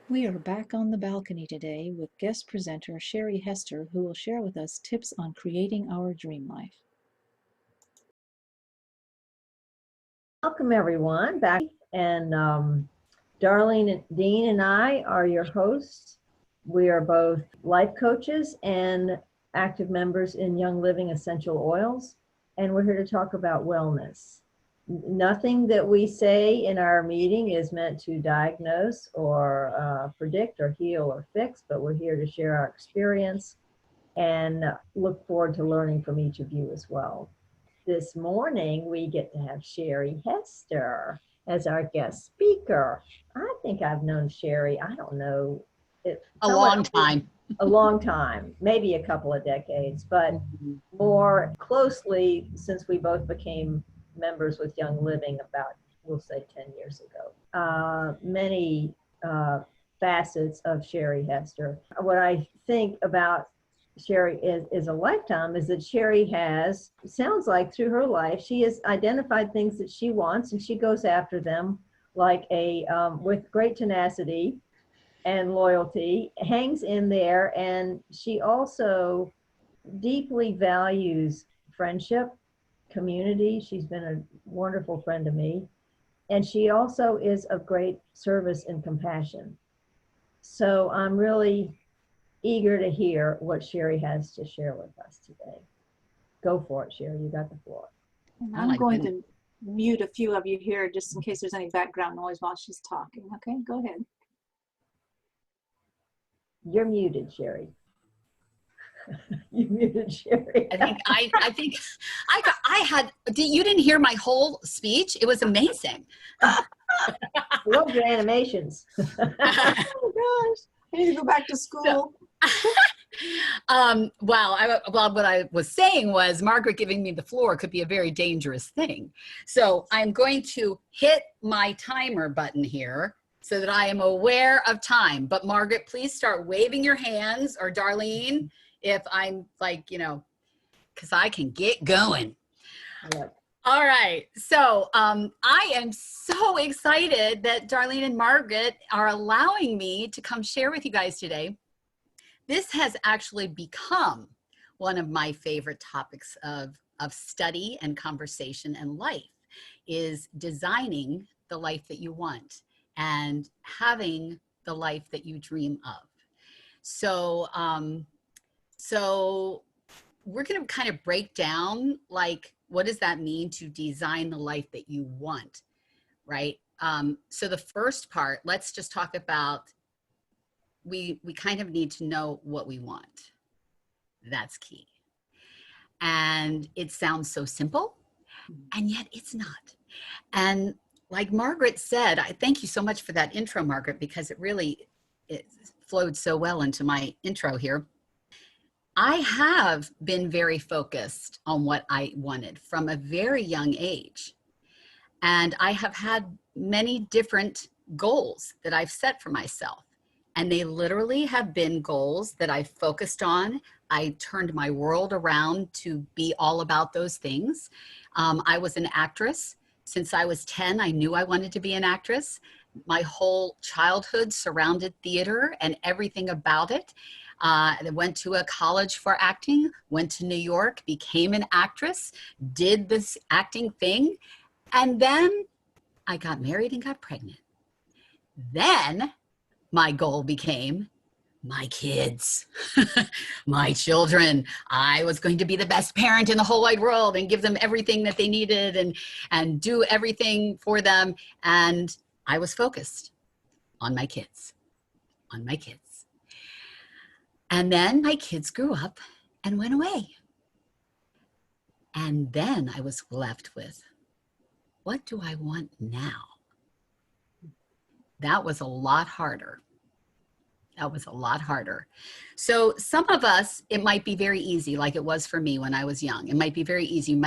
We are back on the balcony today with guest presenter Sherry Hester, who will share with us tips on creating our dream life. Welcome everyone back, and Darlene Dean and I are your hosts. We are both life coaches and active members in Young Living Essential Oils, and we're here to talk about wellness. Nothing that we say in our meeting is meant to diagnose or predict or heal or fix, but we're here to share our experience and look forward to learning from each of you as well. This morning, we get to have Sherry Hester as our guest speaker. I think I've known Sherry, I don't know, if A long time. a long time, maybe a couple of decades, but more closely since we both became members with Young Living about, we'll say 10 years ago. Many facets of Sherry Hester. What I think about Sherry is a lifetime is that Sherry has, sounds like through her life, she has identified things that she wants and she goes after them like with great tenacity and loyalty, hangs in there. And she also deeply values friendship, community. She's been a wonderful friend to me. And she also is of great service and compassion. So I'm really eager to hear what Sherry has to share with us today. Go for it, Sherry. You got the floor. And I'm going to mute a few of you here just in case there's any background noise while she's talking. Okay, go ahead. You're muted, Sherry. You muted, Sherry. I think I had, you didn't hear my whole speech? It was amazing. Love your animations. Oh gosh, I need to go back to school. Well, what I was saying was Margaret giving me the floor could be a very dangerous thing. So I'm going to hit my timer button here so that I am aware of time. But Margaret, please start waving your hands, or Darlene, if I'm like, because I can get going. Yep. All right. So I am so excited that Darlene and Margaret are allowing me to come share with you guys today. This has actually become one of my favorite topics of study and conversation and life, is designing the life that you want and having the life that you dream of. So, so we're going to kind of break down, like, what does that mean to design the life that you want, right? So the first part, let's just talk about, we kind of need to know what we want. That's key. And it sounds so simple, and yet it's not. And like Margaret said, I thank you so much for that intro, Margaret, because it flowed so well into my intro here. I have been very focused on what I wanted from a very young age. And I have had many different goals that I've set for myself. And they literally have been goals that I focused on. I turned my world around to be all about those things. I was an actress. Since I was 10, I knew I wanted to be an actress. My whole childhood surrounded theater and everything about it. I went to a college for acting, went to New York, became an actress, did this acting thing, and then I got married and got pregnant. Then my goal became my kids, my children. I was going to be the best parent in the whole wide world and give them everything that they needed and do everything for them. And I was focused on my kids, on my kids. And then my kids grew up and went away. And then I was left with, what do I want now? That was a lot harder. That was a lot harder. So some of us, it might be very easy, like it was for me when I was young. It might be very easy. You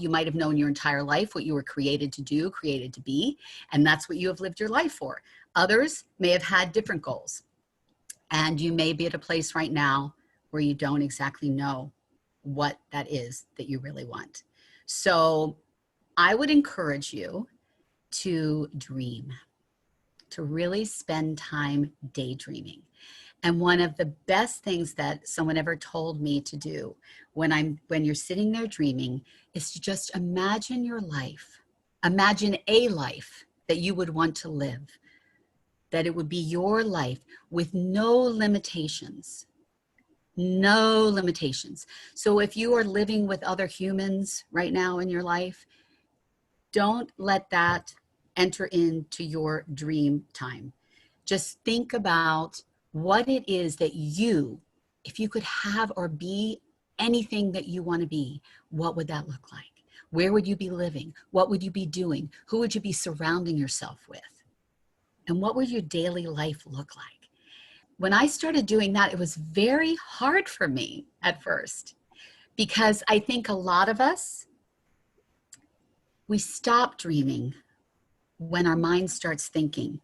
might have known your entire life what you were created to do, created to be, and that's what you have lived your life for. Others may have had different goals. And you may be at a place right now where you don't exactly know what that is that you really want. So I would encourage you to dream to really spend time daydreaming. And one of the best things that someone ever told me to do when you're sitting there dreaming is to just imagine your life. Imagine a life that you would want to live, that it would be your life with no limitations. No limitations. So if you are living with other humans right now in your life, don't let that enter into your dream time. Just think about what it is that you, if you could have or be anything that you want to be, what would that look like? Where would you be living? What would you be doing? Who would you be surrounding yourself with? And what would your daily life look like? When I started doing that, it was very hard for me at first, because I think a lot of us, we stop dreaming when our mind starts thinking,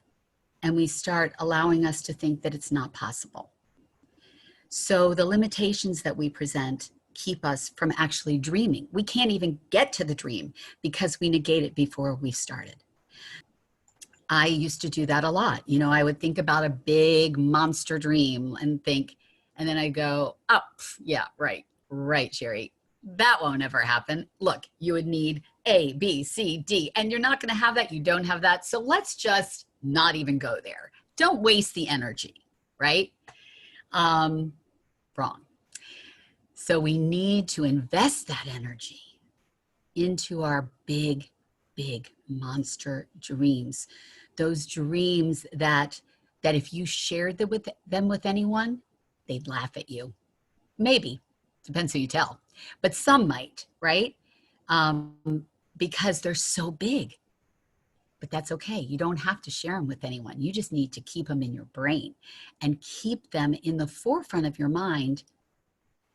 and we start allowing us to think that it's not possible. So the limitations that we present keep us from actually dreaming. We can't even get to the dream because we negate it before we started. I used to do that a lot. You know, I would think about a big monster dream and think, and then I go, oh, yeah, right, Sherry. That won't ever happen. Look, you would need A, B, C, D, and you're not going to have that. You don't have that. So let's just not even go there. Don't waste the energy, right? Wrong. So we need to invest that energy into our big monster dreams. Those dreams that if you shared them with anyone, they'd laugh at you. Maybe, depends who you tell, but some might, right? Because they're so big. But that's okay. You don't have to share them with anyone. You just need to keep them in your brain and keep them in the forefront of your mind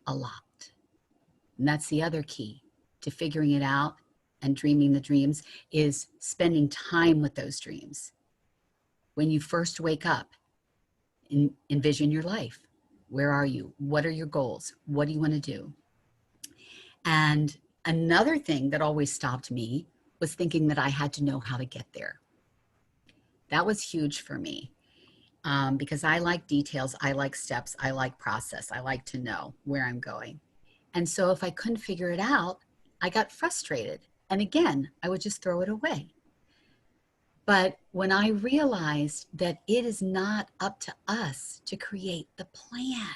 a lot. And that's the other key to figuring it out and dreaming the dreams, is spending time with those dreams. When you first wake up, envision your life. Where are you? What are your goals? What do you want to do? And another thing that always stopped me was thinking that I had to know how to get there. That was huge for me, because I like details, I like steps, I like process, I like to know where I'm going. And so if I couldn't figure it out, I got frustrated. And again, I would just throw it away. But when I realized that it is not up to us to create the plan,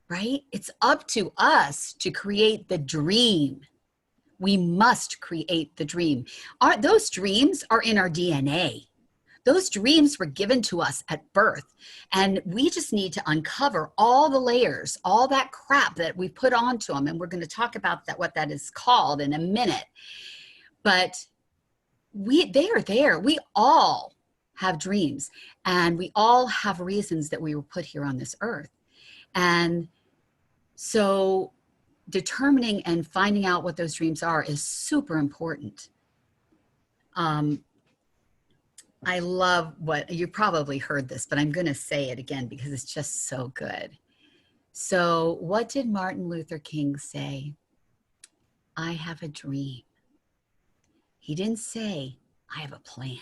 right? It's up to us to create the dream. We must create the dream. Those dreams are in our DNA. Those dreams were given to us at birth. And we just need to uncover all the layers, all that crap that we put onto them. And we're going to talk about that, what that is called, in a minute. But they are there. We all have dreams, and we all have reasons that we were put here on this earth. And so determining and finding out what those dreams are is super important. I love what you probably heard this, but I'm going to say it again because it's just so good. So what did Martin Luther King say? I have a dream. He didn't say, I have a plan.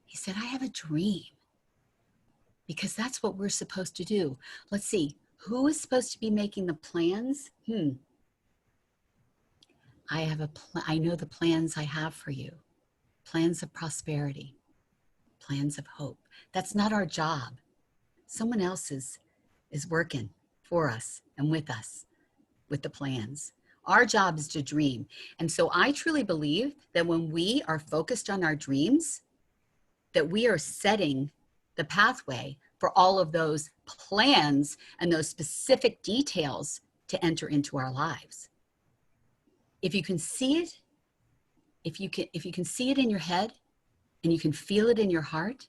He said, I have a dream, because that's what we're supposed to do. Let's see, who is supposed to be making the plans? I know the plans I have for you. Plans of prosperity, plans of hope. That's not our job. Someone else is working for us and with us with the plans. Our job is to dream. And so I truly believe that when we are focused on our dreams, that we are setting the pathway for all of those plans and those specific details to enter into our lives. If you can see it, if you can see it in your head and you can feel it in your heart,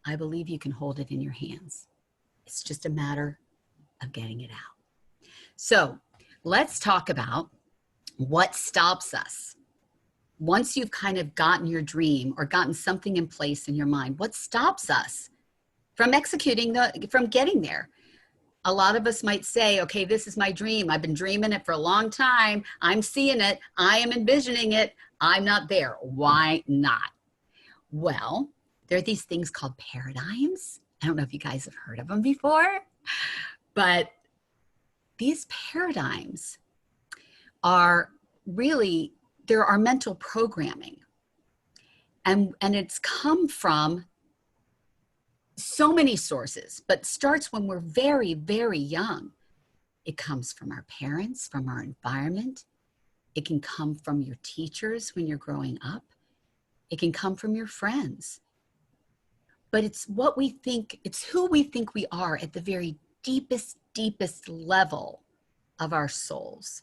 I believe you can hold it in your hands. It's just a matter of getting it out. So let's talk about what stops us. Once you've kind of gotten your dream or gotten something in place in your mind, what stops us from from getting there? A lot of us might say, okay, this is my dream. I've been dreaming it for a long time. I'm seeing it. I am envisioning it. I'm not there. Why not? Well, there are these things called paradigms. I don't know if you guys have heard of them before, but these paradigms are really, there are mental programming. And it's come from so many sources, but starts when we're very, very young. It comes from our parents, from our environment. It can come from your teachers when you're growing up. It can come from your friends. But it's what we think, it's who we think we are at the very deepest, deepest level of our souls.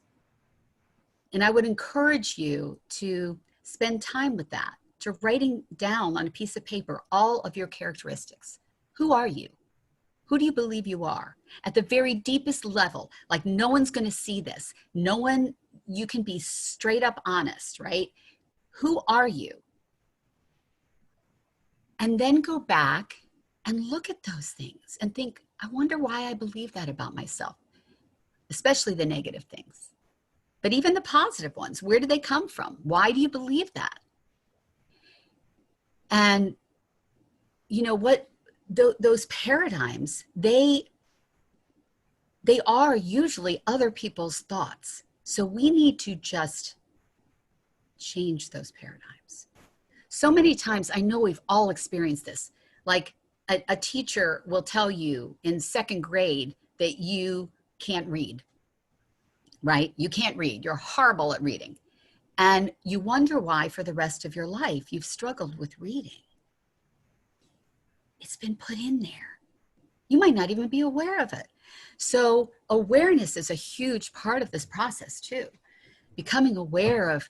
And I would encourage you to spend time with that, to writing down on a piece of paper all of your characteristics. Who are you? Who do you believe you are? At the very deepest level, like no one's going to see this. No one, you can be straight up honest, right? Who are you? And then go back and look at those things and think, I wonder why I believe that about myself, especially the negative things. But even the positive ones, where do they come from? Why do you believe that? And you know what, those paradigms, they are usually other people's thoughts. So we need to just change those paradigms. So many times, I know we've all experienced this, like a teacher will tell you in second grade that you can't read, right? You can't read, you're horrible at reading. And you wonder why for the rest of your life you've struggled with reading. It's been put in there. You might not even be aware of it. So awareness is a huge part of this process too. Becoming aware of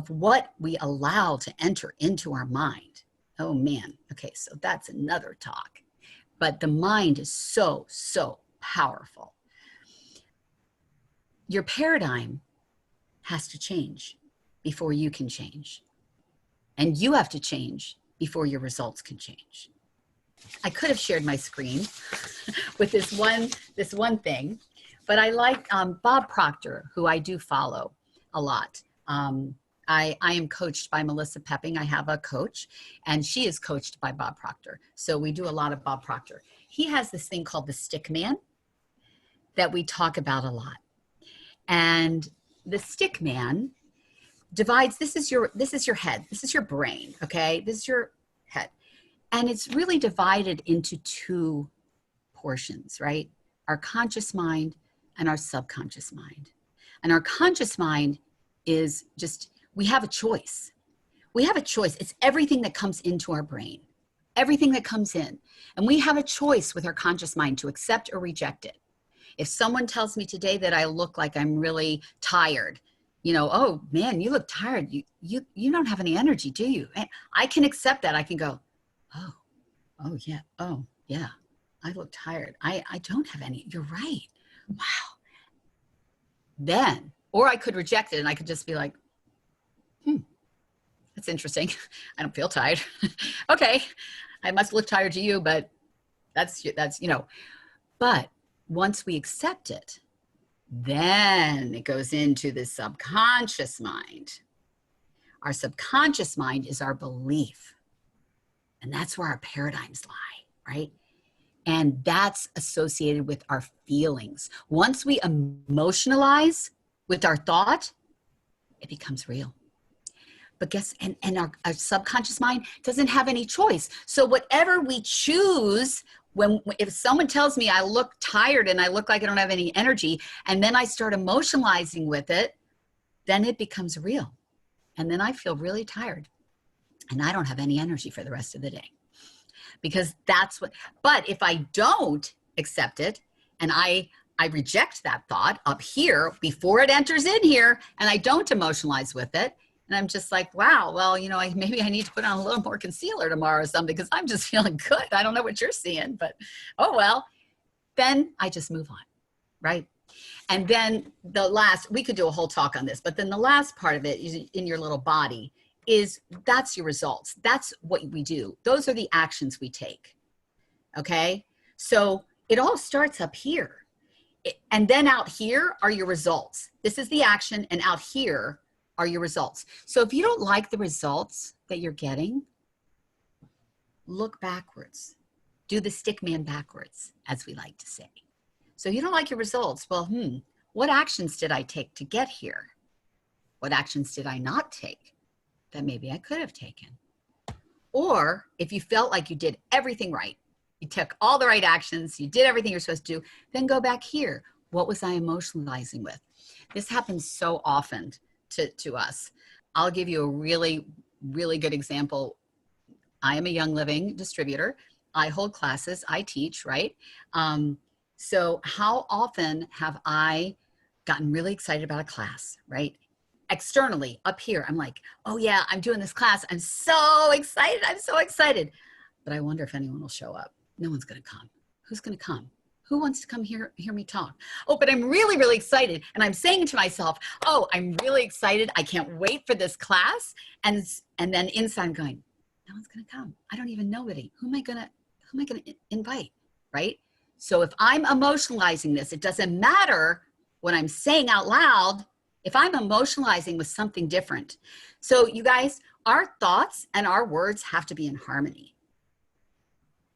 what we allow to enter into our mind. Oh man, okay, so that's another talk. But the mind is so, so powerful. Your paradigm has to change before you can change. And you have to change before your results can change. I could have shared my screen with this one thing, but I like Bob Proctor, who I do follow a lot. I am coached by Melissa Pepping. I have a coach, and she is coached by Bob Proctor. So we do a lot of Bob Proctor. He has this thing called the stick man that we talk about a lot. And the stick man divides, this is your head, this is your brain, okay? This is your head. And it's really divided into two portions, right? Our conscious mind and our subconscious mind. And our conscious mind is just, we have a choice. We have a choice. It's everything that comes into our brain, everything that comes in. And we have a choice with our conscious mind to accept or reject it. If someone tells me today that I look like I'm really tired, you know, oh man, you look tired. You don't have any energy, do you? And I can accept that. I can go, oh yeah, I look tired. I don't have any, you're right. Wow. Then, or I could reject it and I could just be like, that's interesting. I don't feel tired. Okay. I must look tired to you, but that's, you know, but once we accept it, then it goes into the subconscious mind. Our subconscious mind is our belief. And that's where our paradigms lie, right? And that's associated with our feelings. Once we emotionalize with our thought, it becomes real. But guess, and our subconscious mind doesn't have any choice. So whatever we choose, if someone tells me I look tired and I look like I don't have any energy, and then I start emotionalizing with it, then it becomes real. And then I feel really tired and I don't have any energy for the rest of the day. Because that's what, but if I don't accept it and I reject that thought up here before it enters in here and I don't emotionalize with it, and I'm just like, wow, well, you know, maybe I need to put on a little more concealer tomorrow or something because I'm just feeling good. I don't know what you're seeing, but oh well. Then I just move on, right? And then the last, we could do a whole talk on this, but then the last part of it is in your little body is that's your results. That's what we do. Those are the actions we take, okay? So it all starts up here. And then out here are your results. This is the action, and out here are your results. So if you don't like the results that you're getting, look backwards. Do the stick man backwards, as we like to say. So you don't like your results. Well, what actions did I take to get here? What actions did I not take that maybe I could have taken? Or if you felt like you did everything right, you took all the right actions, you did everything you're supposed to do, then go back here. What was I emotionalizing with? This happens so often to us. I'll give you a really, really good example. I am a Young Living distributor. I hold classes, I teach, right? So how often have I gotten really excited about a class, right? Externally, up here, I'm like, oh yeah, I'm doing this class. I'm so excited. I'm so excited. But I wonder if anyone will show up. No one's going to come. Who's going to come? Who wants to come hear me talk? Oh, but I'm really, really excited. And I'm saying to myself, oh, I'm really excited. I can't wait for this class. And then inside I'm going, no one's going to come. I don't even know anybody. Who am I going to invite? Right? So if I'm emotionalizing this, it doesn't matter what I'm saying out loud if I'm emotionalizing with something different. So you guys, our thoughts and our words have to be in harmony.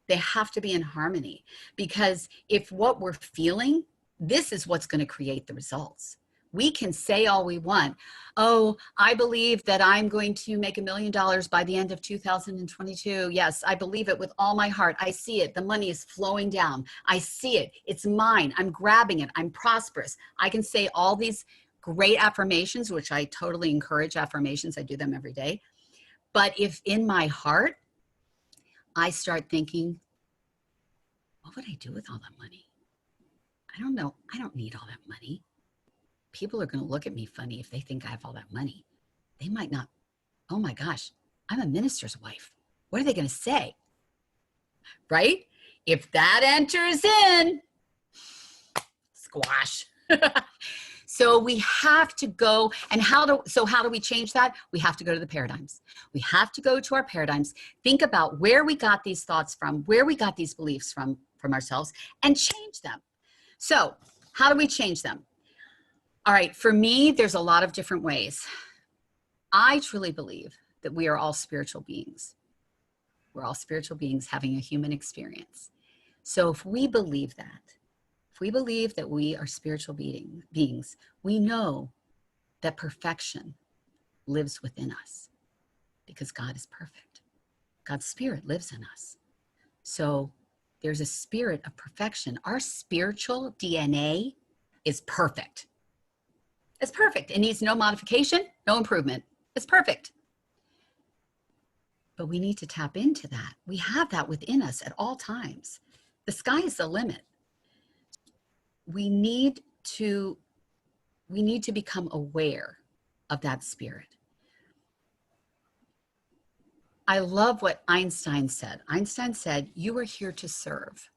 They have to be in harmony, because if what we're feeling, this is what's going to create the results. We can say all we want. Oh, I believe that I'm going to make $1 million by the end of 2022. Yes, I believe it with all my heart. I see it. The money is flowing down. I see it. It's mine. I'm grabbing it. I'm prosperous. I can say all these great affirmations, which I totally encourage affirmations. I do them every day. But if in my heart, I start thinking, what would I do with all that money? I don't know. I don't need all that money. People are going to look at me funny if they think I have all that money. They might not. Oh my gosh, I'm a minister's wife. What are they going to say? Right? If that enters in, squash. So we have to go, and how do we change that? We have to go to the paradigms. We have to go to our paradigms, think about where we got these thoughts from, where we got these beliefs from ourselves, and change them. So how do we change them? All right, for me, there's a lot of different ways. I truly believe that we are all spiritual beings. We're all spiritual beings having a human experience. So if we believe that, we are spiritual beings, we know that perfection lives within us because God is perfect. God's spirit lives in us. So there's a spirit of perfection. Our spiritual DNA is perfect. It's perfect. It needs no modification, no improvement. It's perfect. But we need to tap into that. We have that within us at all times. The sky is the limit. We need to become aware of that spirit. I love what Einstein said. Einstein said, you are here to serve.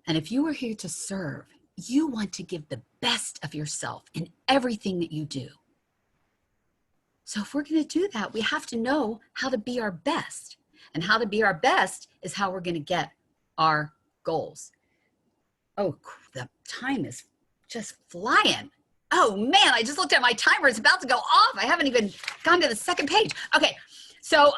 And if you are here to serve, you want to give the best of yourself in everything that you do. So if we're going to do that, we have to know how to be our best. And how to be our best is how we're going to get our goals. Oh, the time is just flying. Oh man, I just looked at my timer. It's about to go off. I haven't even gone to the second page. Okay, so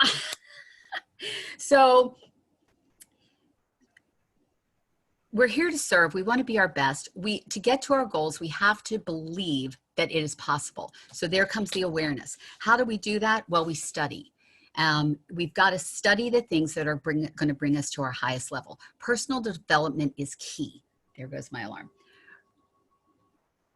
we're here to serve. We want to be our best. To get to our goals, we have to believe that it is possible. So there comes the awareness. How do we do that? Well, we study. We've got to study the things that are going to bring us to our highest level. Personal development is key. There goes my alarm.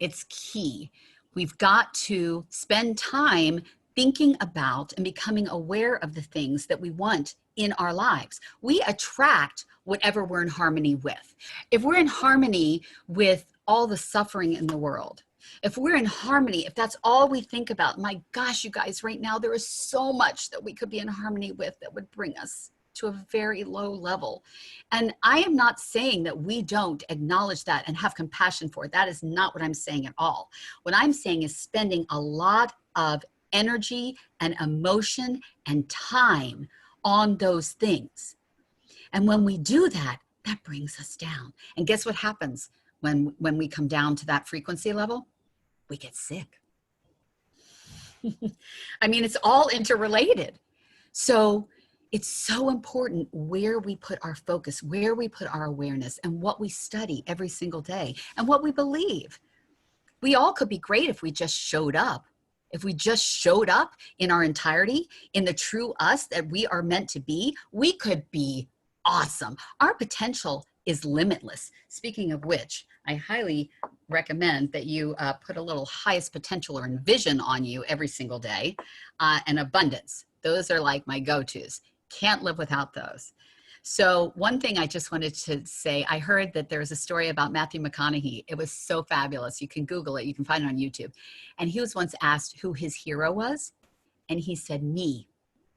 It's key. We've got to spend time thinking about and becoming aware of the things that we want in our lives. We attract whatever we're in harmony with. If we're in harmony with all the suffering in the world, if we're in harmony, if that's all we think about, my gosh, you guys, right now, there is so much that we could be in harmony with that would bring us to a very low level. And I am not saying that we don't acknowledge that and have compassion for it. That is not what I'm saying at all. What I'm saying is spending a lot of energy and emotion and time on those things. And when we do that, that brings us down. And guess what happens when we come down to that frequency level? We get sick. I mean, it's all interrelated. So it's so important where we put our focus, where we put our awareness, and what we study every single day, and what we believe. We all could be great if we just showed up. If we just showed up in our entirety, in the true us that we are meant to be, we could be awesome. Our potential is limitless. Speaking of which, I highly recommend that you put a little highest potential or envision on you every single day, and abundance. Those are like my go-tos. Can't live without those. So one thing I just wanted to say, I heard that there was a story about Matthew McConaughey. It was so fabulous. You can Google it. You can find it on YouTube. And he was once asked who his hero was. And he said, me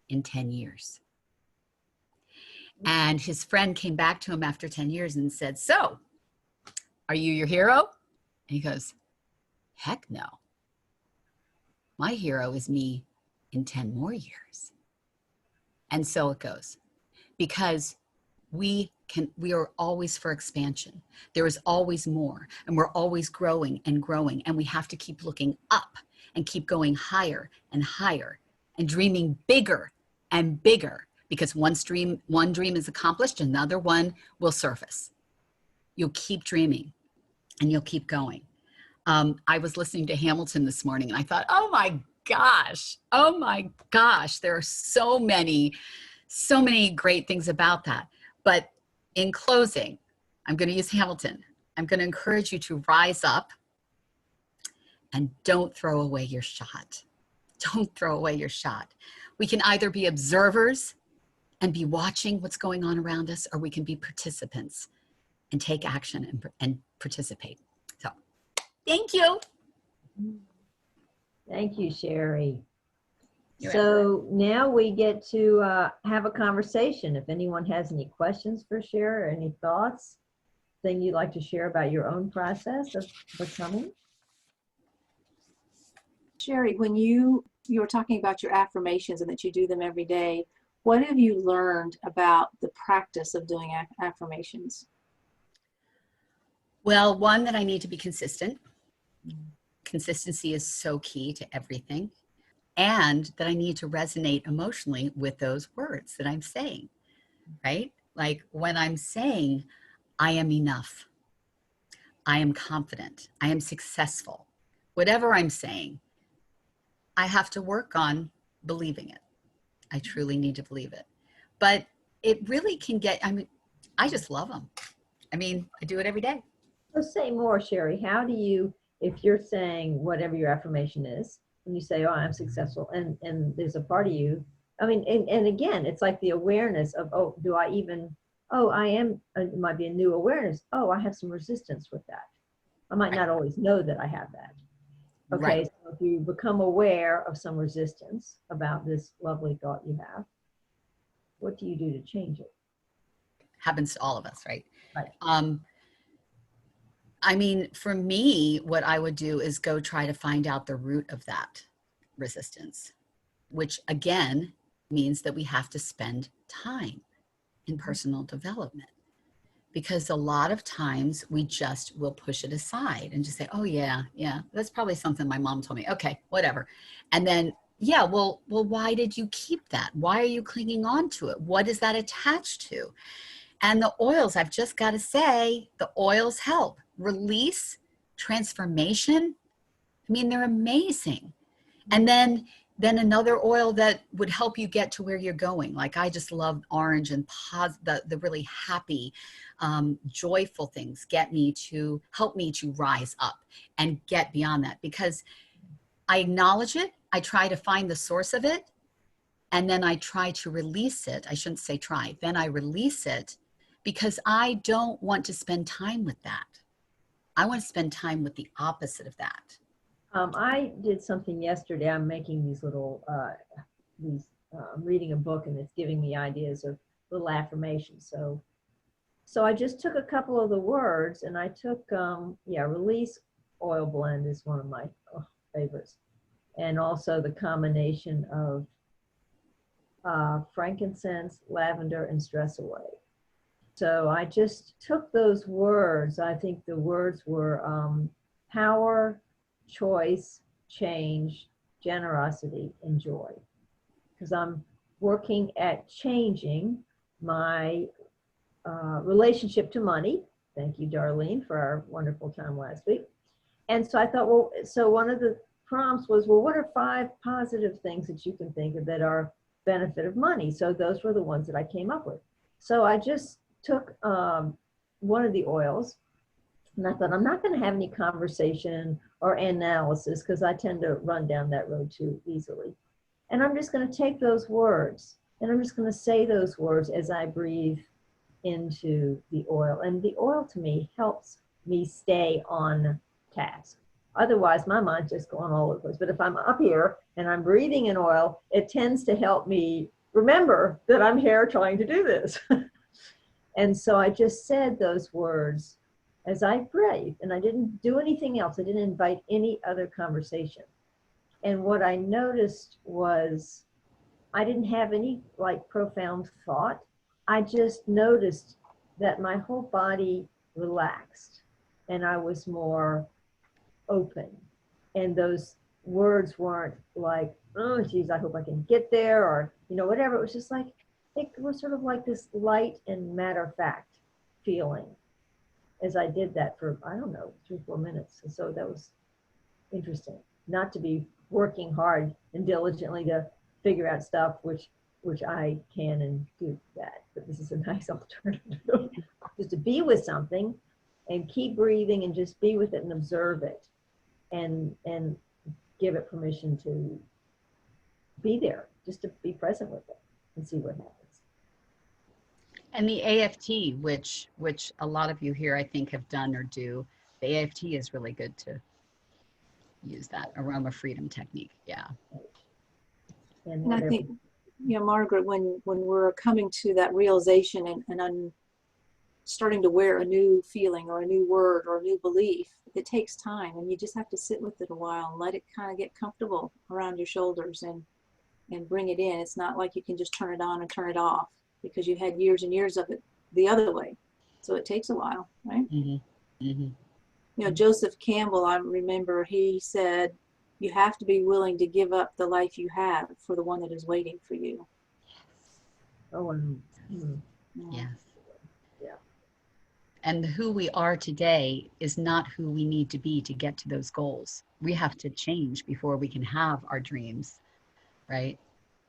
in 10 years. And his friend came back to him after 10 years and said, so, are you your hero? And he goes, heck no. My hero is me in 10 more years. And so it goes. Because we are always for expansion. There is always more, and we're always growing, and we have to keep looking up and keep going higher and higher and dreaming bigger and bigger, because one dream is accomplished, another one will surface. You'll keep dreaming and you'll keep going. I was listening to Hamilton this morning and I thought, oh my gosh, there are so many great things about that. But in closing, I'm going to use Hamilton. I'm going to encourage you to rise up and don't throw away your shot. Don't throw away your shot. We can either be observers and be watching what's going on around us, or we can be participants and take action and participate. So thank you. Thank you, Sherry. You're So now we get to have a conversation. If anyone has any questions for Sherry or any thoughts, thing you'd like to share about your own process of becoming. Sherry, when you were talking about your affirmations and that you do them every day, what have you learned about the practice of doing affirmations? Well, one, that I need to be consistent. Consistency is so key to everything. And that I need to resonate emotionally with those words that I'm saying, right? Like when I'm saying, I am enough, I am confident, I am successful, whatever I'm saying, I have to work on believing it. I truly need to believe it. But it really can get, I just love them. I do it every day. So say more, Sherry. How do you, if you're saying whatever your affirmation is, and you say, oh, I'm successful, and there's a part of you, and again, it's like the awareness of, oh, do I even, oh, I am, it might be a new awareness. Oh, I have some resistance with that. I might not always know that I have that. Okay, Right. so if you become aware of some resistance about this lovely thought you have, what do you do to change it? Happens to all of us, right? Right. For me, what I would do is go try to find out the root of that resistance, which again means that we have to spend time in personal development, because a lot of times we just will push it aside and just say, oh yeah, that's probably something my mom told me. Okay, whatever. And then, yeah, well, why did you keep that? Why are you clinging on to it? What is that attached to? And the oils, I've just got to say, the oils help. Release, transformation. They're amazing. And then another oil that would help you get to where you're going. Like I just love orange and the really happy, joyful things help me to rise up and get beyond that, because I acknowledge it. I try to find the source of it. And then I try to release it. I shouldn't say try. Then I release it, because I don't want to spend time with that. I want to spend time with the opposite of that. I did something yesterday. I'm making these little, I'm reading a book and it's giving me ideas of little affirmations. So I just took a couple of the words and I took, release oil blend is one of my favorites. And also the combination of frankincense, lavender, and stress away. So I just took those words. I think the words were power, choice, change, generosity, and joy. Because I'm working at changing my relationship to money. Thank you, Darlene, for our wonderful time last week. And so I thought, well, so one of the prompts was, well, what are 5 positive things that you can think of that are benefit of money? So those were the ones that I came up with. So I just took one of the oils, and I thought, I'm not going to have any conversation or analysis because I tend to run down that road too easily. And I'm just going to take those words and I'm just going to say those words as I breathe into the oil. And the oil to me helps me stay on task. Otherwise, my mind's just going all over the place. But if I'm up here and I'm breathing in oil, it tends to help me remember that I'm here trying to do this. And so I just said those words as I breathed, and I didn't do anything else. I didn't invite any other conversation. And what I noticed was I didn't have any like profound thought. I just noticed that my whole body relaxed and I was more open. And those words weren't like, oh, geez, I hope I can get there, or, you know, whatever. It was just like, it was sort of like this light and matter of fact feeling as I did that for, I don't know, 3-4 minutes. And so that was interesting, not to be working hard and diligently to figure out stuff, which I can and do that. But this is a nice alternative, just to be with something and keep breathing and just be with it and observe it and give it permission to be there, just to be present with it and see what happens. And the AFT, which a lot of you here I think have done or do, the AFT is really good to use, that aroma freedom technique. Yeah. And I think, you know, Margaret, when we're coming to that realization and I'm starting to wear a new feeling or a new word or a new belief, it takes time, and you just have to sit with it a while and let it kind of get comfortable around your shoulders and bring it in. It's not like you can just turn it on and turn it off, because you had years and years of it the other way. So it takes a while, right? Mm-hmm. Mm-hmm. You know, Joseph Campbell, I remember he said, you have to be willing to give up the life you have for the one that is waiting for you. Oh, Yes. Yeah. And who we are today is not who we need to be to get to those goals. We have to change before we can have our dreams, right?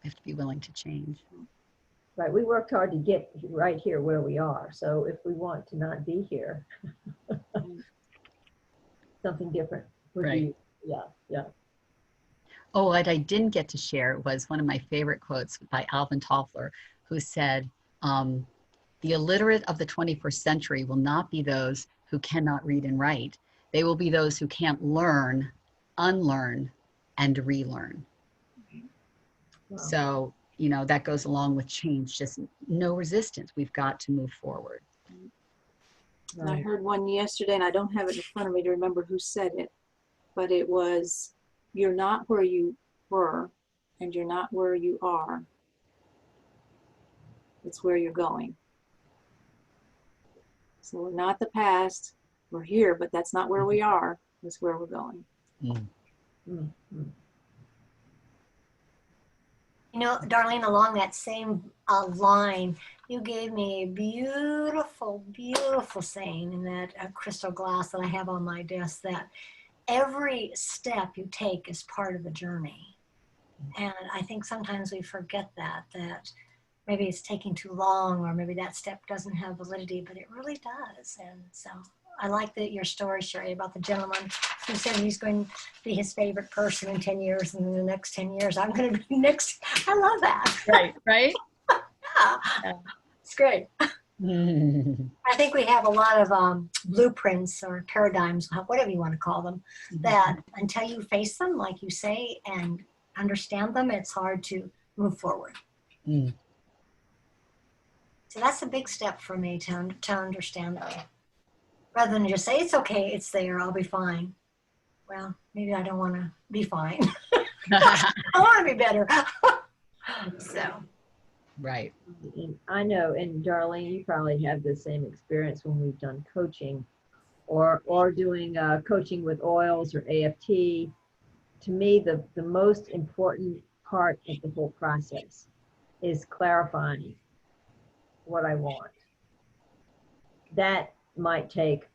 We have to be willing to change. Right, we worked hard to get right here where we are. So if we want to not be here, something different would Right. be, yeah. Oh, what I didn't get to share was one of my favorite quotes by Alvin Toffler, who said, the illiterate of the 21st century will not be those who cannot read and write. They will be those who can't learn, unlearn, and relearn. Wow. So, you know, that goes along with change, just no resistance. We've got to move forward. And I heard one yesterday, and I don't have it in front of me to remember who said it, but it was, you're not where you were, and you're not where you are. It's where you're going. So we're not the past, we're here, but that's not where we are, it's where we're going. Mm. Mm-hmm. You know, Darlene, along that same line, you gave me a beautiful, beautiful saying in that crystal glass that I have on my desk, that every step you take is part of the journey. And I think sometimes we forget that maybe it's taking too long, or maybe that step doesn't have validity, but it really does. And so I like your story, Sherry, about the gentleman who said he's going to be his favorite person in 10 years, and in the next 10 years, I'm going to be next. I love that. Right? Yeah. It's great. I think we have a lot of blueprints or paradigms, whatever you want to call them, that until you face them, like you say, and understand them, it's hard to move forward. Mm. So that's a big step for me to understand them. Rather than just say, it's okay, it's there, I'll be fine. Well, maybe I don't want to be fine. I want to be better. So. Right. And I know, and Darlene, you probably have the same experience when we've done coaching or doing coaching with oils or AFT. To me, the most important part of the whole process is clarifying what I want. That might take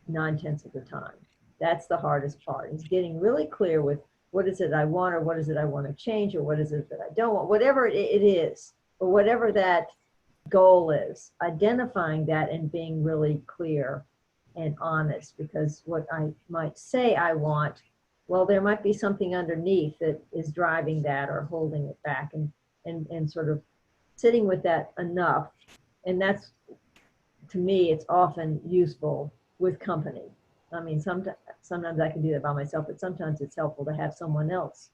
9/10 of the time. That's the hardest part, is getting really clear with what is it I want, or what is it I want to change, or what is it that I don't want, whatever it is, or whatever that goal is, identifying that and being really clear and honest, because what I might say I want, well, there might be something underneath that is driving that or holding it back, and sort of sitting with that enough. And that's, to me, it's often useful with company. I mean, sometimes I can do that by myself, but sometimes it's helpful to have someone else,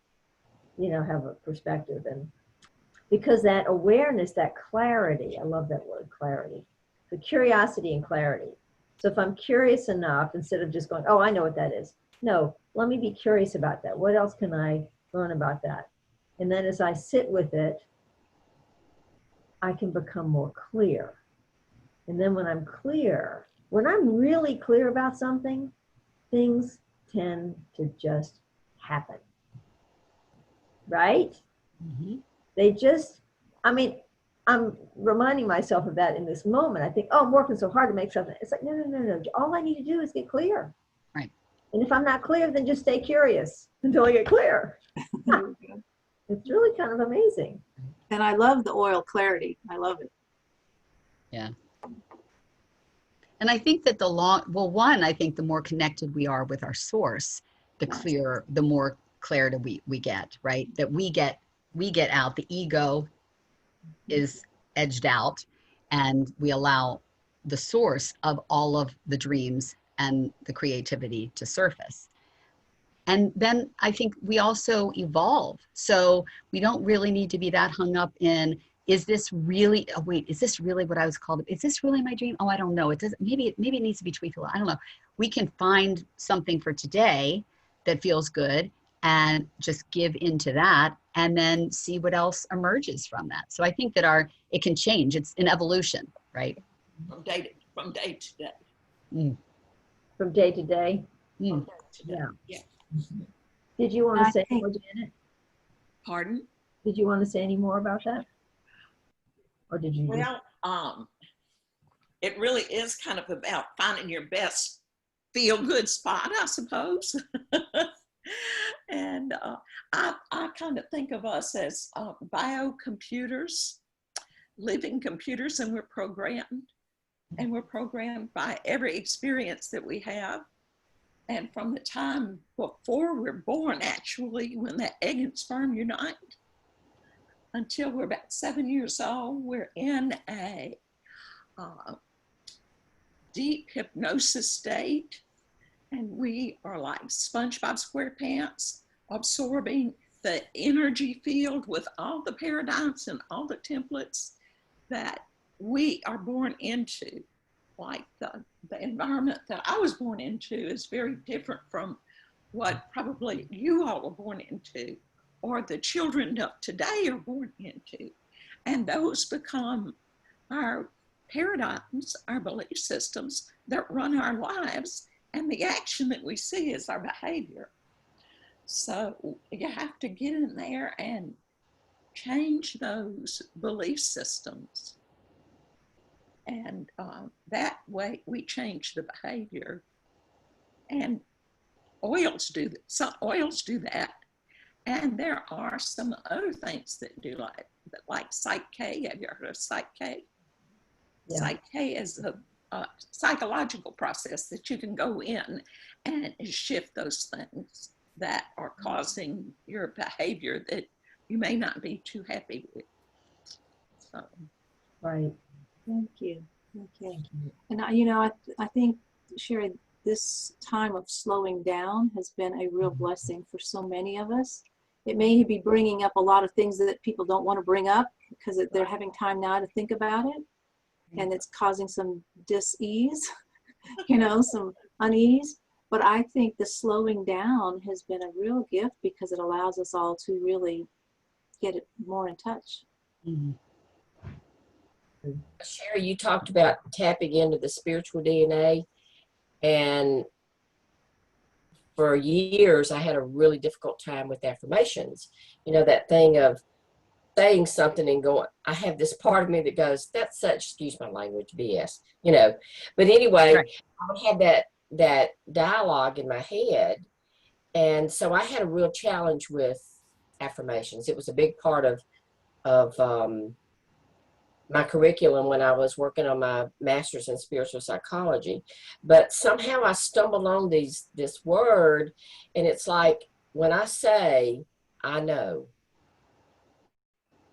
have a perspective. And because that awareness, that clarity, I love that word, clarity, the curiosity and clarity. So if I'm curious enough, instead of just going, oh, I know what that is. No, let me be curious about that. What else can I learn about that? And then as I sit with it, I can become more clear. And then when I'm clear, when I'm really clear about something, things tend to just happen. Right? Mm-hmm. They just, I'm reminding myself of that in this moment. I think, oh, I'm working so hard to make something. It's like, no. All I need to do is get clear. Right. And if I'm not clear, then just stay curious until I get clear. It's really kind of amazing. And I love the oil clarity. I love it. Yeah. And I think that I think the more connected we are with our source, the more clarity we get, right? That we get out, the ego is edged out, and we allow the source of all of the dreams and the creativity to surface. And then I think we also evolve. So we don't really need to be that hung up in, is this really, is this really what I was called? Is this really my dream? Oh, I don't know. It doesn't, maybe it needs to be tweaked a little. I don't know. We can find something for today that feels good and just give into that, and then see what else emerges from that. So I think that it can change. It's an evolution, right? From day to day. Mm. From day to day. Mm. Yeah. Did you want to say more, Janet? Pardon? Did you want to say any more about that? Or did you? Well, it really is kind of about finding your best feel-good spot, I suppose. And I kind of think of us as biocomputers, living computers, and we're programmed. And we're programmed by every experience that we have. And from the time before we're born, actually, when the egg and sperm unite, until we're about 7 years old, we're in a deep hypnosis state. And we are like SpongeBob SquarePants, absorbing the energy field with all the paradigms and all the templates that we are born into. Like the environment that I was born into is very different from what probably you all are born into, or the children of today are born into. And those become our paradigms, our belief systems that run our lives, and the action that we see is our behavior. So you have to get in there and change those belief systems. And that way we change the behavior. And oils do that. Some oils do that. And there are some other things that do like Psych K. Have you heard of Psych K? Yeah. Psych K is a psychological process that you can go in and shift those things that are causing your behavior that you may not be too happy with. So. Right. Thank you. And I think, Sherry, this time of slowing down has been a real blessing for so many of us. It may be bringing up a lot of things that people don't want to bring up because they're having time now to think about it. And it's causing some dis-ease, some unease. But I think the slowing down has been a real gift because it allows us all to really get it more in touch. Mm-hmm. Sherry, you talked about tapping into the spiritual DNA, and for years I had a really difficult time with affirmations. That thing of saying something and going, I have this part of me that goes, that's such, excuse my language, BS, you know. But anyway, Right. I had that dialogue in my head. And so I had a real challenge with affirmations. It was a big part of my curriculum when I was working on my master's in spiritual psychology. But somehow I stumbled on this word, and it's like when I say, I know,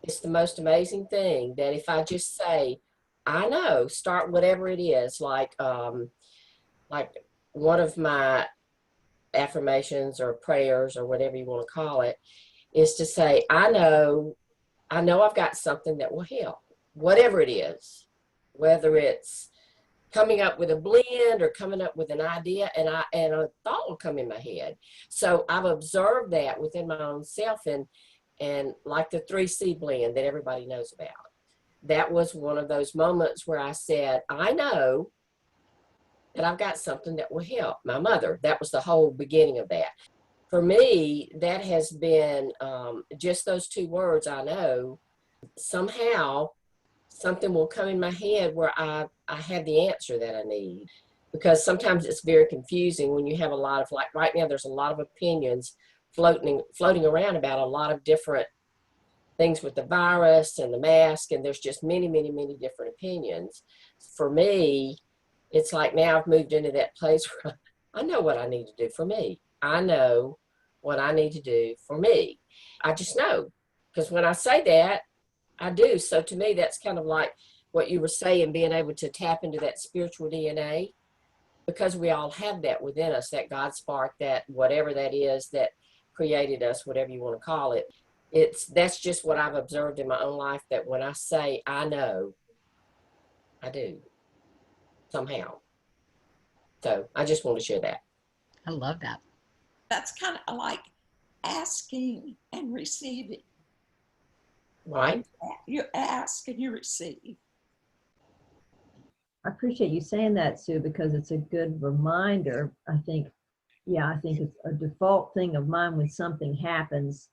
it's the most amazing thing that if I just say, I know, start whatever it is, like one of my affirmations or prayers or whatever you want to call it is to say, I know I've got something that will help, whatever it is, whether it's coming up with a blend or coming up with an idea, and a thought will come in my head. So I've observed that within my own self, and like the 3C blend that everybody knows about. That was one of those moments where I said, I know that I've got something that will help my mother. That was the whole beginning of that. For me, that has been just those two words, I know. Somehow, something will come in my head where I have the answer that I need. Because sometimes it's very confusing when you have a lot of, like right now, there's a lot of opinions floating around about a lot of different things with the virus and the mask, and there's just many, many, many different opinions. For me, it's like now I've moved into that place where I know what I need to do for me. I know what I need to do for me. I just know, because when I say that, I do. So to me, that's kind of like what you were saying, being able to tap into that spiritual DNA, because we all have that within us, that God spark, that whatever that is that created us, whatever you want to call it. That's just what I've observed in my own life, that when I say I know, I do somehow. So I just want to share that. I love that. That's kind of like asking and receiving. Right? You ask and you receive. I appreciate you saying that, Sue, because it's a good reminder. I think it's a default thing of mine. When something happens,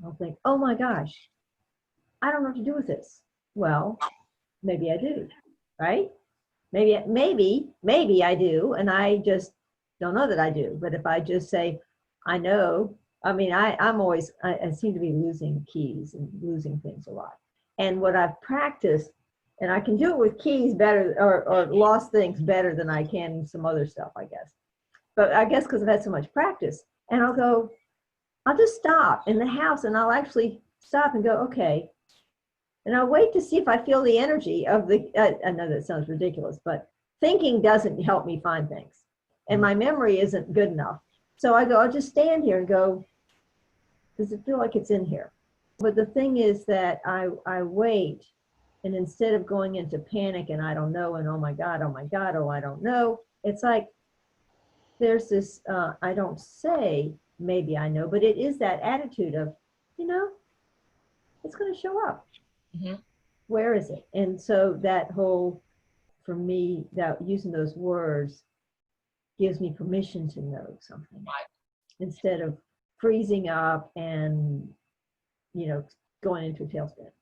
I'll think, oh my gosh, I don't know what to do with this. Well, maybe I do, right? Maybe I do, and I just don't know that I do. But if I just say, I know, I mean, I seem to be losing keys and losing things a lot. And what I've practiced, and I can do it with keys better, or lost things better than I can some other stuff, I guess. But I guess because I've had so much practice, and I'll just stop in the house, and I'll actually stop and go, okay. And I'll wait to see if I feel the energy of the, I know that sounds ridiculous, but thinking doesn't help me find things. And my memory isn't good enough. So I'll just stand here and go, does it feel like it's in here? But the thing is that I wait, and instead of going into panic and I don't know, and oh my God, oh I don't know, it's like there's this, I don't say maybe I know, but it is that attitude of, it's going to show up. Mm-hmm. Where is it? And so that whole, for me, that using those words gives me permission to know something, Right. Instead of freezing up and, going into a tailspin.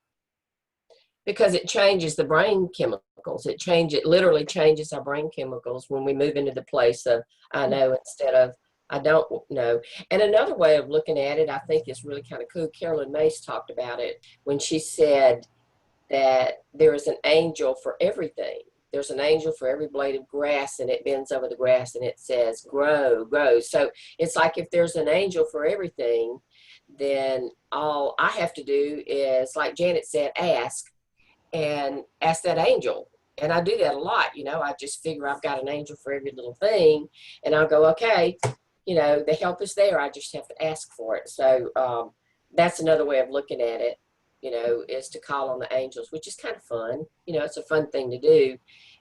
Because it changes the brain chemicals. It literally changes our brain chemicals when we move into the place of I know instead of I don't know. And another way of looking at it, I think, is really kind of cool. Carolyn Mace talked about it when she said that there is an angel for everything. There's an angel for every blade of grass, and it bends over the grass and it says, grow, grow. So it's like if there's an angel for everything, then all I have to do is, like Janet said, ask that angel. And I do that a lot. I just figure I've got an angel for every little thing, and I'll go, okay, the help is there. I just have to ask for it. So that's another way of looking at it, is to call on the angels, which is kind of fun. It's a fun thing to do.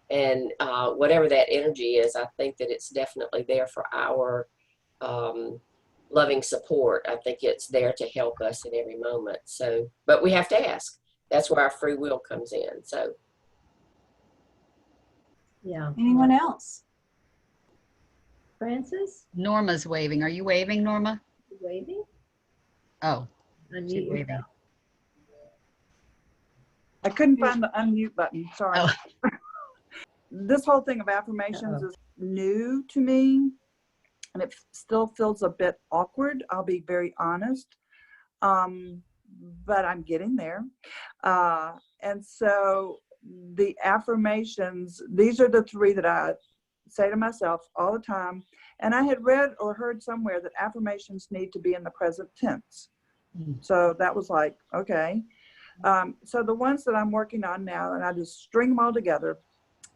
And whatever that energy is, I think that it's definitely there for our loving support. I think it's there to help us in every moment. So, but we have to ask. That's where our free will comes in. So, Yeah. Anyone else? Francis, Norma's waving. Are you waving, Norma? waving? Oh, Unmute she's waving. yourself. I couldn't find the unmute button. Sorry. Oh. This whole thing of affirmations is new to me, and it still feels a bit awkward. I'll be very honest. But I'm getting there. And so the affirmations, these are the 3 that I say to myself all the time. And I had read or heard somewhere that affirmations need to be in the present tense. So that was like, okay. So the ones that I'm working on now, and I just string them all together.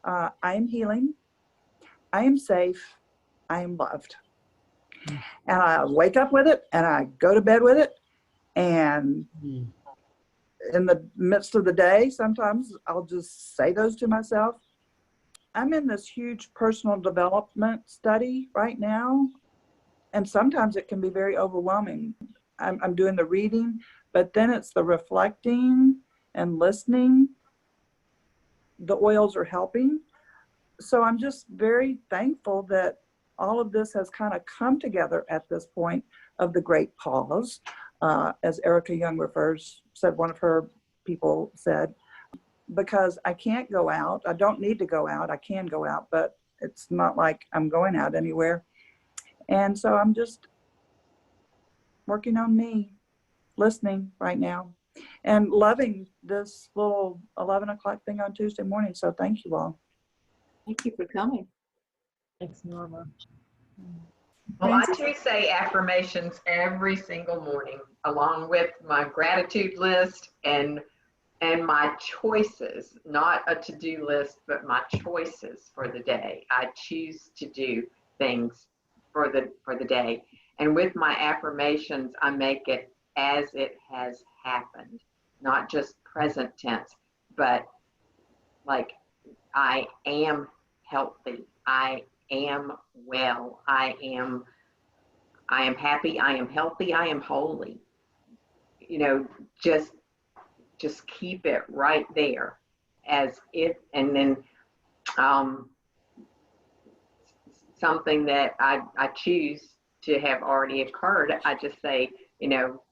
I am healing. I am safe. I am loved. And I wake up with it and I go to bed with it. And in the midst of the day, sometimes I'll just say those to myself. I'm in this huge personal development study right now, and sometimes it can be very overwhelming. I'm doing the reading, but then it's the reflecting and listening. The oils are helping. So I'm just very thankful that all of this has kind of come together at this point of the great pause. As Erica Young said, one of her people said, because I can't go out. I don't need to go out. I can go out, but it's not like I'm going out anywhere. And so I'm just working on me, listening right now, and loving this little 11 o'clock thing on Tuesday morning. So thank you all. Thank you for coming. Thanks, Norma. Well, I too say affirmations every single morning, along with my gratitude list and my choices, not a to-do list, but my choices for the day. I choose to do things for the day. And with my affirmations, I make it as it has happened, not just present tense, but like I am healthy. I am well. I am happy. I am healthy. I am holy. You know, just keep it right there as if, and then something that I choose to have already occurred, I just say, you know,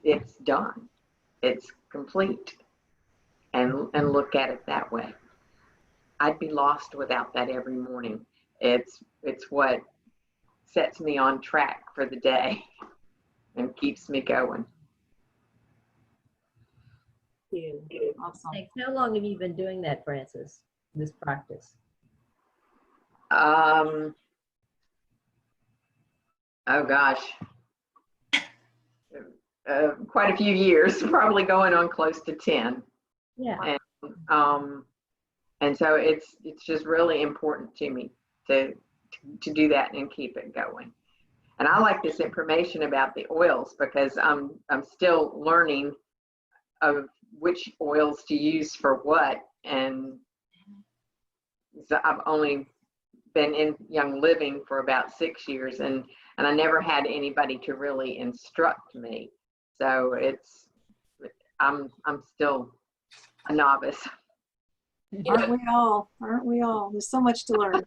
it's done. It's complete. And look at it that way. I'd be lost without that every morning. It's what sets me on track for the day and keeps me going. Awesome. Thanks. How long have you been doing that, Frances, this practice? Oh gosh. Quite a few years, probably going on close to 10. Yeah. And so it's just really important to me to do that and keep it going. And I like this information about the oils because I'm still learning of which oils to use for what. And so I've only been in Young Living for about 6 years, and I never had anybody to really instruct me. So I'm still a novice. Aren't we all? Aren't we all? There's so much to learn.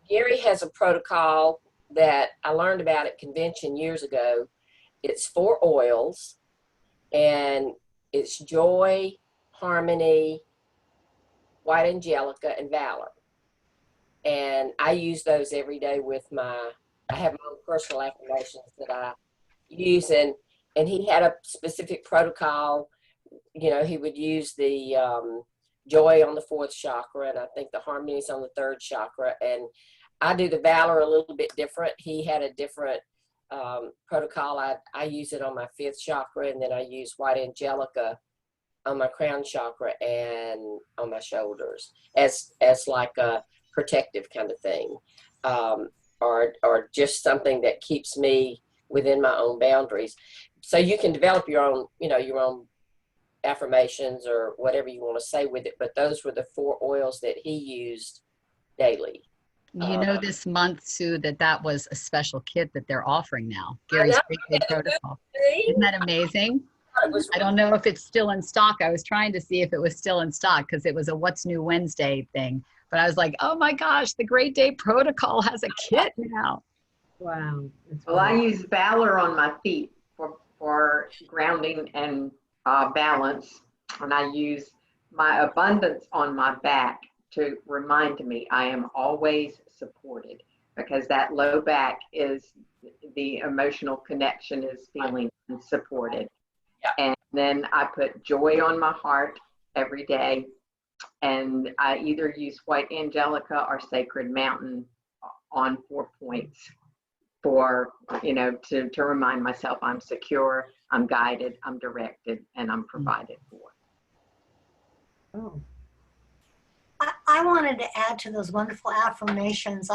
Gary has a protocol that I learned about at convention years ago. It's 4 oils, and it's joy, harmony, white angelica, and valor. And I use those every day with I have my own personal affirmations that I use, and he had a specific protocol. You know, he would use the joy on the 4th chakra, and I think the harmony is on the 3rd chakra. And I do the valor a little bit different. He had a different protocol. I use it on my 5th chakra, and then I use white angelica on my crown chakra and on my shoulders as like a protective kind of thing, or just something that keeps me within my own boundaries. So you can develop your own, you know, your own affirmations or whatever you want to say with it, but those were the 4 oils that he used daily. You know, this month, Sue, that was a special kit that they're offering now. Gary's Big Day Protocol. Isn't that amazing? I don't know if it's still in stock. I was trying to see if it was still in stock because it was a What's New Wednesday thing. But I was like, oh my gosh, the Great Day Protocol has a kit now. Wow. Well, I use Valor on my feet for grounding and balance, and I use my abundance on my back to remind me I am always supported, because that low back is the emotional connection, is feeling supported. Yeah. And then I put joy on my heart every day, and I either use White Angelica or Sacred Mountain on 4 points for, to remind myself I'm secure, I'm guided, I'm directed, and I'm provided for. Oh, I wanted to add to those wonderful affirmations.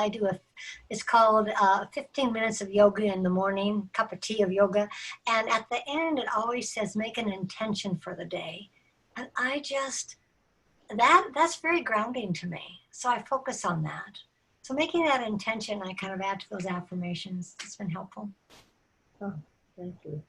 It's called 15 minutes of yoga in the morning, cup of tea of yoga. And at the end, it always says, make an intention for the day. And that's very grounding to me. So I focus on that. So making that intention, I kind of add to those affirmations. It's been helpful. oh, thank you.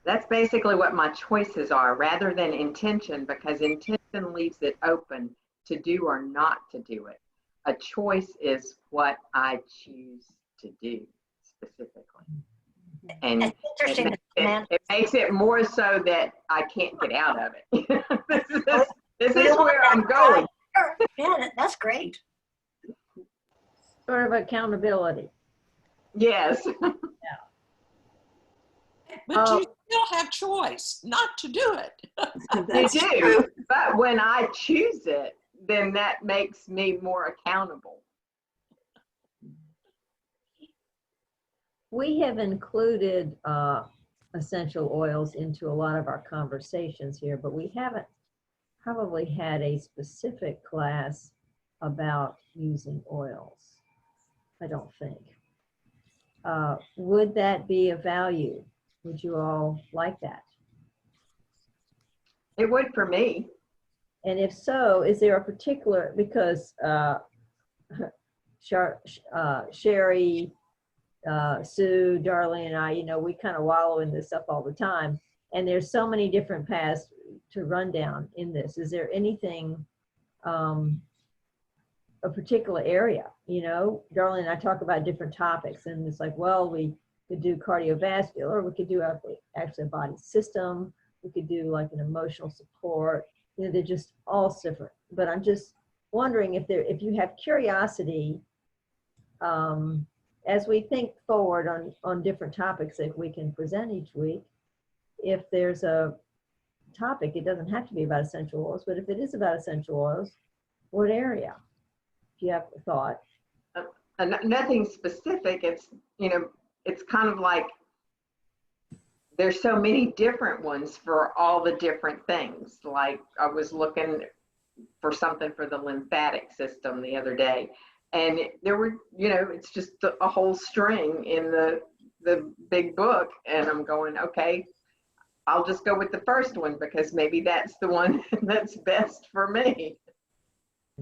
That's basically what my choices are, rather than intention, because intention leaves it open to do or not to do it. A choice is what I choose to do specifically. And It's interesting. it makes it more so that I can't get out of it. This is where I'm going. Yeah, that's great. Sort of accountability. Yes. But you still have choice not to do it. You do. But when I choose it, then that makes me more accountable. We have included essential oils into a lot of our conversations here, but we haven't probably had a specific class about using oils, I don't think. Would that be of value? Would you all like that? It would for me. And if so, is there a particular, because Sherry, Sue, Darlene, and I, we kind of wallow in this stuff all the time. And there's so many different paths to run down in this. Is there anything, a particular area? Darlene and I talk about different topics, and it's like, well, we could do cardiovascular, we could do actually a body system, we could do like an emotional support. They're just all different. But I'm just wondering if you have curiosity, as we think forward on different topics that we can present each week, if there's a topic, it doesn't have to be about essential oils, but if it is about essential oils, what area? If you have a thought. Nothing specific. It's, it's kind of like there's so many different ones for all the different things. Like I was looking for something for the lymphatic system the other day, and there were, it's just a whole string in the big book, and I'm going, okay, I'll just go with the first one because maybe that's the one that's best for me.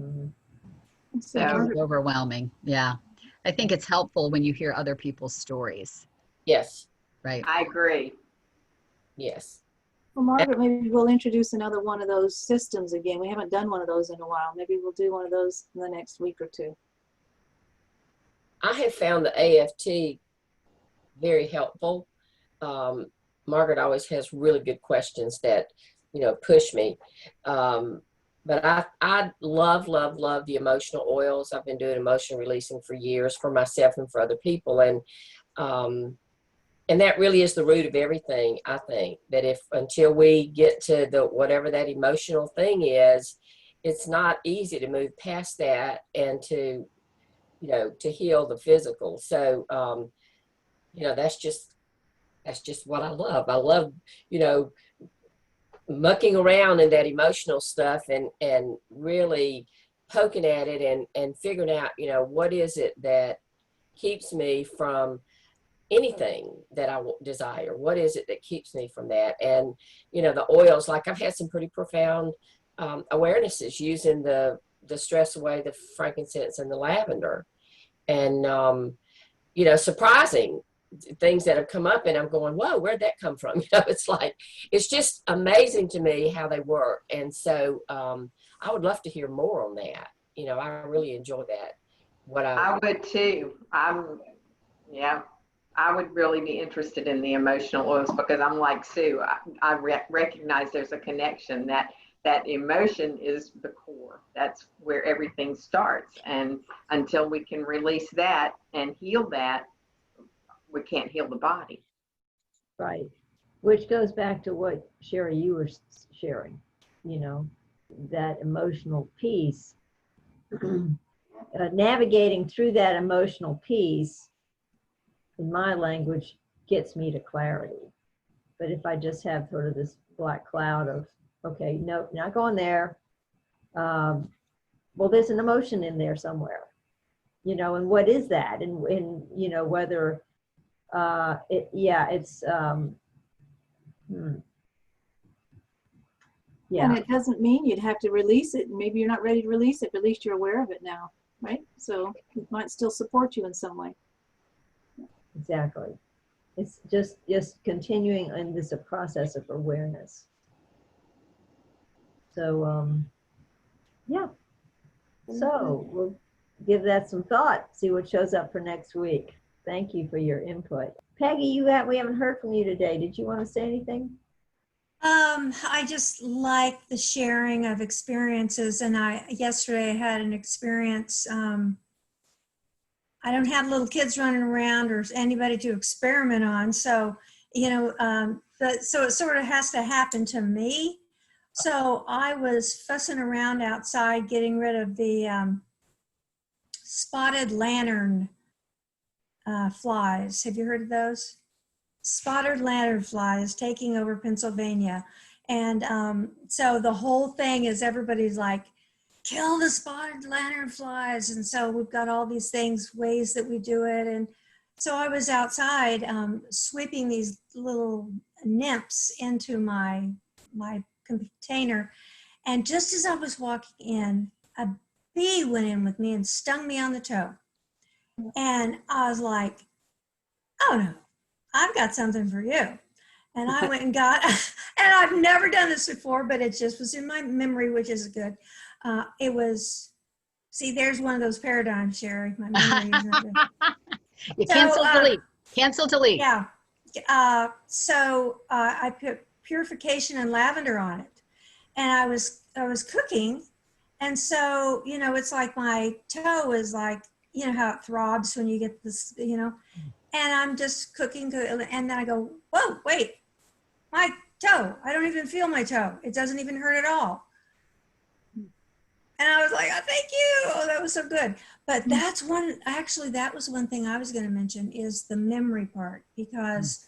Mm-hmm. So It's overwhelming. Yeah. I think it's helpful when you hear other people's stories, Yes. right? I agree. Yes. Well, Margaret, maybe we'll introduce another one of those systems again. We haven't done one of those in a while. Maybe we'll do one of those in the next week or two. I have found the AFT very helpful. Margaret always has really good questions that, push me. But I love the emotional oils. I've been doing emotion releasing for years for myself and for other people. And that really is the root of everything. I think that until we get to whatever that emotional thing is, it's not easy to move past that and to heal the physical. So, that's just what I love. I love, mucking around in that emotional stuff and really poking at it and figuring out, what is it that keeps me from anything that I desire? What is it that keeps me from that? And, the oils, like I've had some pretty profound awarenesses using the stress away, the frankincense and the lavender, and, surprising things that have come up, and I'm going, whoa, where'd that come from? It's just amazing to me how they work. And so I would love to hear more on that. I really enjoy that. I would too. Yeah. I would really be interested in the emotional oils because I'm like Sue. I recognize there's a connection that emotion is the core. That's where everything starts. And until we can release that and heal that, we can't heal the body. Right. Which goes back to what, Sherry, you were sharing, you know, that emotional piece. Navigating through that emotional piece, in my language, gets me to clarity. But if I just have sort of this black cloud of, okay, no, not going there. Well, there's an emotion in there somewhere, you know, and what is that? And you know, whether it's yeah. And it doesn't mean you'd have to release it. Maybe you're not ready to release it, but at least you're aware of it now, right? So it might still support you in some way. Exactly. It's just continuing in this process of awareness. So yeah. So we'll give that some thought, see what shows up for next week. Thank you for your input. Peggy, we haven't heard from you today. Did you want to say anything? I just like the sharing of experiences, and yesterday I had an experience. I don't have little kids running around or anybody to experiment on, so you know, so it sort of has to happen to me. So I was fussing around outside getting rid of the spotted lantern flies. Have you heard of those? Spotted lanternfly is taking over Pennsylvania. And so the whole thing is everybody's like, kill the spotted lanternflies. And so we've got all these things, ways that we do it. And so I was outside sweeping these little nymphs into my container. And just as I was walking in, a bee went in with me and stung me on the toe. And I was like, oh no, I've got something for you. And I went and got, and I've never done this before, but it just was in my memory, which is good. It was, see, there's one of those paradigms, Sherry. My memory is not good. You cancel, delete. Cancel, delete. Yeah. So I put purification and lavender on it. And I was cooking. And so, you know, it's like my toe is like, you know, how it throbs when you get this, you know, and I'm just cooking. And then I go, whoa, wait, my toe. I don't even feel my toe. It doesn't even hurt at all. And I was like, oh, thank you. Oh, that was so good. But that's that was one thing I was going to mention is the memory part, because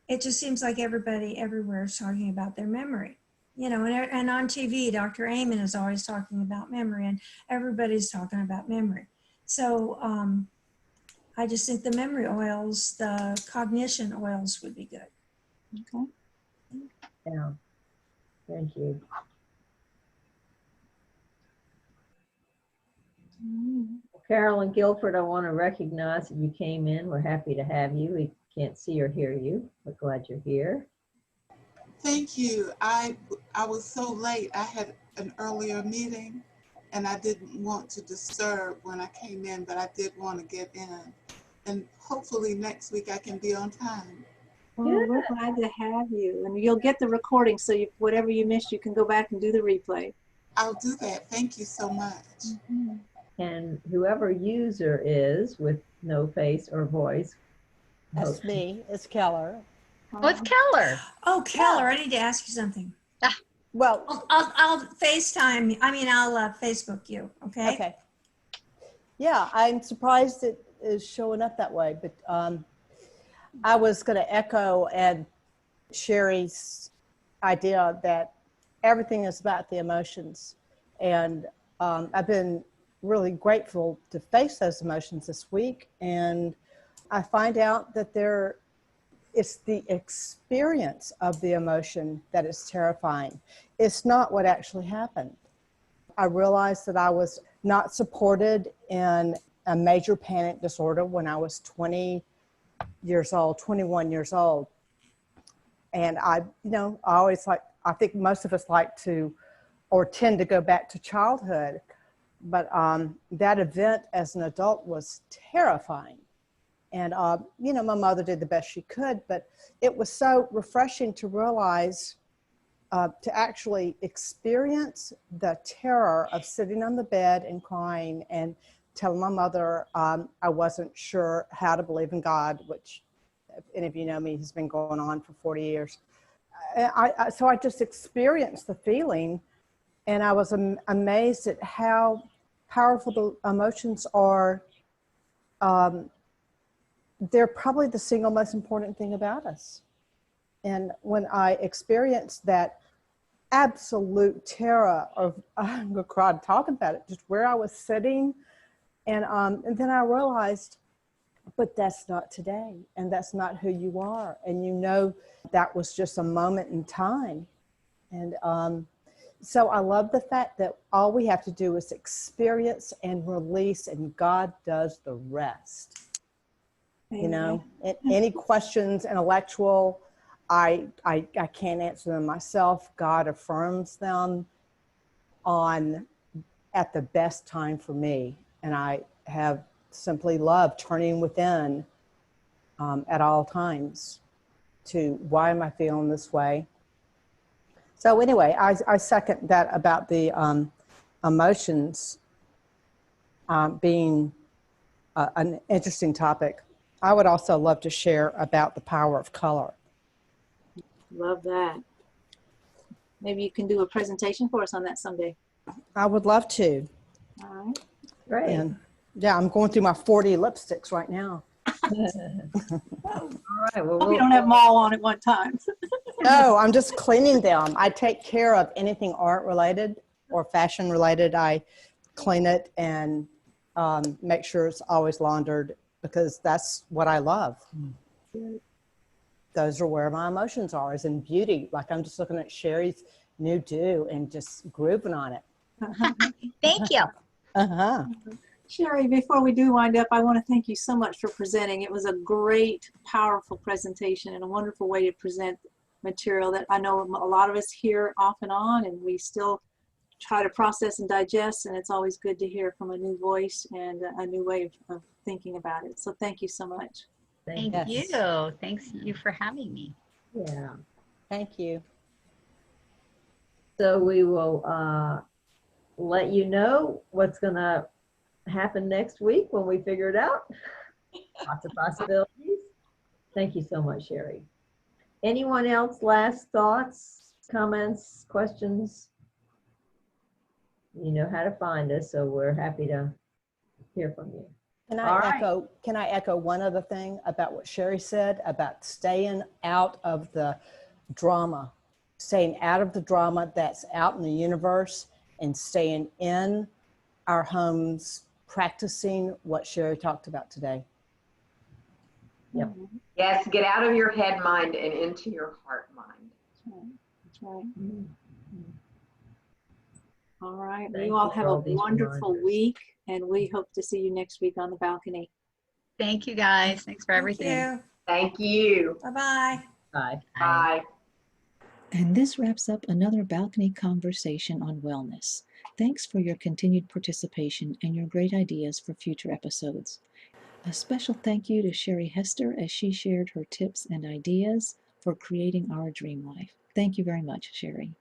it just seems like everybody everywhere is talking about their memory. You know, and on TV, Dr. Amen is always talking about memory, and everybody's talking about memory. So I just think the memory oils, the cognition oils would be good. Okay. Yeah. Thank you. Carolyn Guilford, I want to recognize that you came in. We're happy to have you. We can't see or hear you, but glad you're here. Thank you. I was so late. I had an earlier meeting and I didn't want to disturb when I came in, but I did want to get in. And hopefully next week I can be on time. Well, we're glad to have you. And you'll get the recording, so whatever you missed, you can go back and do the replay. I'll do that. Thank you so much. Mm-hmm. And whoever user is with no face or voice. That's me. It's Keller. Oh, it's Keller. Oh, Keller, I need to ask you something. Well, I'll FaceTime. I'll Facebook you. Okay. okay. Yeah, I'm surprised it is showing up that way, but I was going to echo and Sherry's idea that everything is about the emotions, and I've been really grateful to face those emotions this week, and I find out that it's the experience of the emotion that is terrifying. It's not what actually happened. I realized that I was not supported in a major panic disorder when I was 21 years old. And I think most of us like to, or tend to go back to childhood. But that event as an adult was terrifying. And, you know, my mother did the best she could, but it was so refreshing to realize, to actually experience the terror of sitting on the bed and crying and telling my mother I wasn't sure how to believe in God, which, if any of you know me, has been going on for 40 years. So I just experienced the feeling, and I was amazed at how powerful the emotions are. They're probably the single most important thing about us. And when I experienced that absolute terror of, I'm gonna cry talking about it, just where I was sitting, and then I realized, but that's not today, and that's not who you are, and you know that was just a moment in time. And so I love the fact that all we have to do is experience and release, and God does the rest. You know, any questions, intellectual, I can't answer them myself. God affirms them at the best time for me. And I have simply loved turning within at all times to, why am I feeling this way? So anyway, I second that about the emotions being an interesting topic. I would also love to share about the power of color. Love that. Maybe you can do a presentation for us on that someday. I would love to. All right. Great. And yeah, I'm going through my 40 lipsticks right now. All right. Well, Hope you don't have them all on at one time. No, I'm just cleaning them. I take care of anything art related or fashion related. I clean it and make sure it's always laundered, because that's what I love. Those are where my emotions are, is in beauty. Like, I'm just looking at Sherry's new do and just grooving on it. Thank you. Uh-huh. Sherry, before we do wind up, I want to thank you so much for presenting. It was a great, powerful presentation and a wonderful way to present material that I know a lot of us hear off and on, and we still try to process and digest, and it's always good to hear from a new voice and a new way of thinking about it. So thank you so much. Thank Yes. you. Thanks you for having me. Yeah. Thank you. So we will let you know what's going to happen next week when we figure it out. Lots of possibilities. Thank you so much, Sherry. Anyone else? Last thoughts, comments, questions? You know how to find us, so we're happy to hear from you. Can All I right. echo one other thing about what Sherry said about staying out of the drama, staying out of the drama that's out in the universe, and staying in our homes, practicing what Sherry talked about today. Yep. Yes, get out of your head mind and into your heart mind. That's right. Mm-hmm. All right. Thank You all you have for a all these wonderful reminders. week, and we hope to see you next week on the balcony. Thank you guys. Thanks for everything. Thank Thank you. you. Bye-bye. Bye. Bye. And this wraps up another balcony conversation on wellness. Thanks for your continued participation and your great ideas for future episodes. A special thank you to Sherry Hester as she shared her tips and ideas for creating our dream life. Thank you very much, Sherry.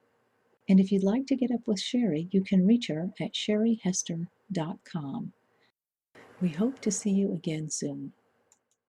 And if you'd like to get up with Sherry, you can reach her at sherryhester.com. We hope to see you again soon.